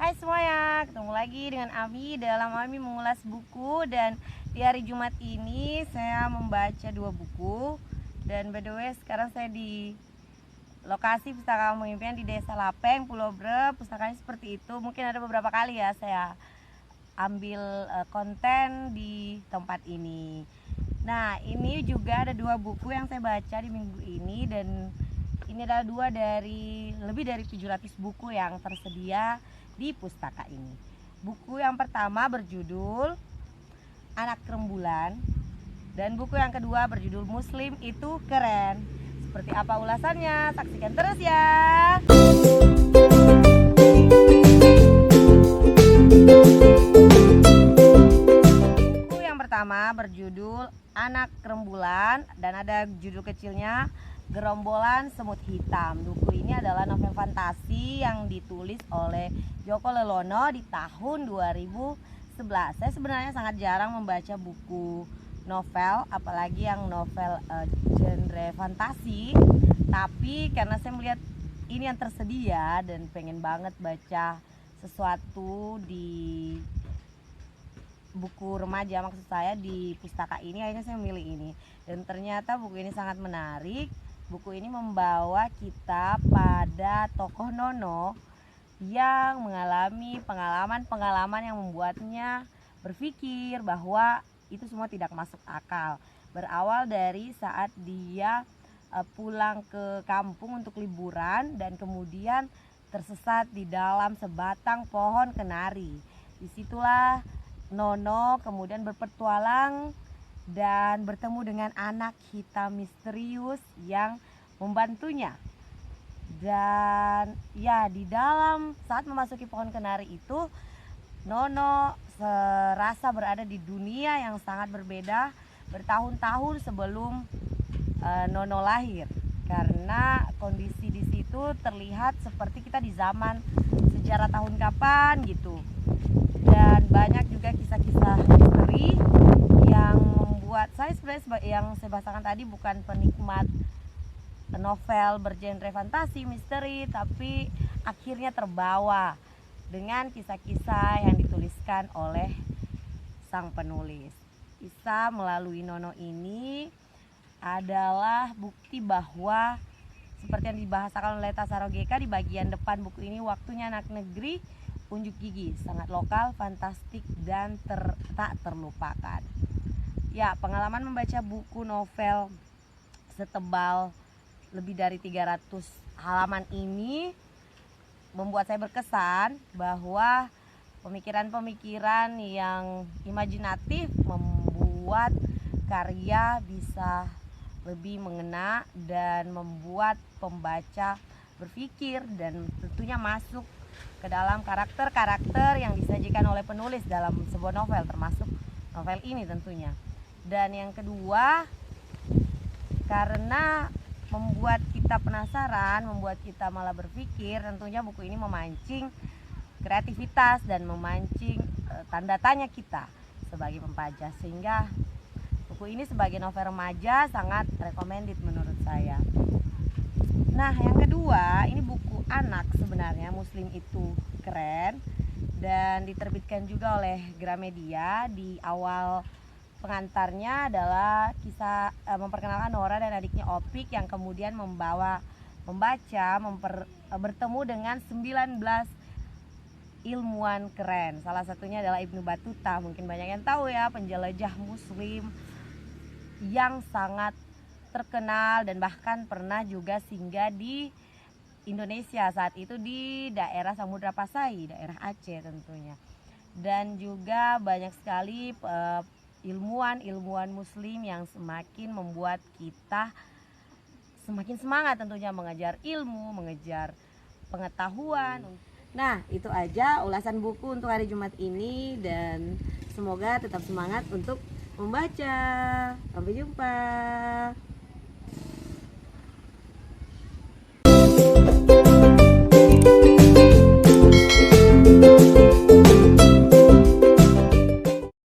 Hai semuanya, ketemu lagi dengan Ami dalam Ami mengulas buku. Dan di hari Jumat ini saya membaca 2 buku. Dan by the way sekarang saya di lokasi Pustaka Kampung Impian di Desa Lapeng, Pulau Bre. Pustakanya seperti itu. Mungkin ada beberapa kali ya saya ambil konten di tempat ini. Nah, ini juga ada 2 buku yang saya baca di minggu ini. Dan ini adalah 2 dari lebih dari 700 buku yang tersedia di pustaka ini. Buku yang pertama berjudul Anak Rembulan, dan buku yang kedua berjudul Muslim Itu Keren. Seperti apa ulasannya? Saksikan terus ya. Buku yang pertama berjudul Anak Rembulan dan ada judul kecilnya Gerombolan Semut Hitam. Buku ini adalah novel fantasi yang ditulis oleh Joko Lelono di tahun 2011. Saya sebenarnya sangat jarang membaca buku novel, apalagi yang novel genre fantasi. Tapi karena saya melihat ini yang tersedia dan pengen banget baca sesuatu di buku remaja, maksud saya di pustaka ini, akhirnya saya memilih ini. Dan ternyata buku ini sangat menarik. Buku ini membawa kita pada tokoh Nono yang mengalami pengalaman-pengalaman yang membuatnya berpikir bahwa itu semua tidak masuk akal. Berawal dari saat dia pulang ke kampung untuk liburan dan kemudian tersesat di dalam sebatang pohon kenari. Disitulah Nono kemudian berpetualang dan bertemu dengan anak hitam misterius yang membantunya. Dan ya, di dalam saat memasuki pohon kenari itu, Nono serasa berada di dunia yang sangat berbeda bertahun-tahun sebelum Nono lahir. Karena kondisi di situ terlihat seperti kita di zaman sejarah tahun kapan gitu. Dan banyak juga kisah-kisah misteri yang membuat saya sebenarnya, yang saya bahasakan tadi, bukan penikmat novel bergenre fantasi misteri, tapi akhirnya terbawa dengan kisah-kisah yang dituliskan oleh sang penulis. Kisah melalui Nono ini adalah bukti bahwa seperti yang dibahasakan oleh Tasarogeka di bagian depan buku ini, waktunya anak negeri unjuk gigi, sangat lokal, fantastik, dan tak terlupakan. Ya, pengalaman membaca buku novel setebal lebih dari 300 halaman ini membuat saya berkesan bahwa pemikiran-pemikiran yang imajinatif membuat karya bisa lebih mengena dan membuat pembaca berpikir dan tentunya masuk ke dalam karakter-karakter yang disajikan oleh penulis dalam sebuah novel, termasuk novel ini tentunya. Dan yang kedua, karena membuat kita penasaran, membuat kita malah berpikir, tentunya buku ini memancing kreativitas dan memancing tanda tanya kita sebagai pembaca, sehingga buku ini sebagai novel remaja sangat recommended menurut saya. Nah, yang kedua, ini buku anak sebenarnya, Muslim Itu Keren, dan diterbitkan juga oleh Gramedia. Di awal pengantarnya adalah kisah memperkenalkan Nora dan adiknya Opik yang kemudian membawa membaca bertemu dengan 19 ilmuwan keren. Salah satunya adalah Ibnu Battuta. Mungkin banyak yang tahu ya, penjelajah muslim yang sangat terkenal dan bahkan pernah juga singgah di Indonesia saat itu di daerah Samudra Pasai, daerah Aceh tentunya. Dan juga banyak sekali ilmuwan muslim yang semakin membuat kita semakin semangat tentunya mengejar ilmu, mengejar pengetahuan. Nah, itu aja ulasan buku untuk hari Jumat ini, dan semoga tetap semangat untuk membaca. Sampai jumpa.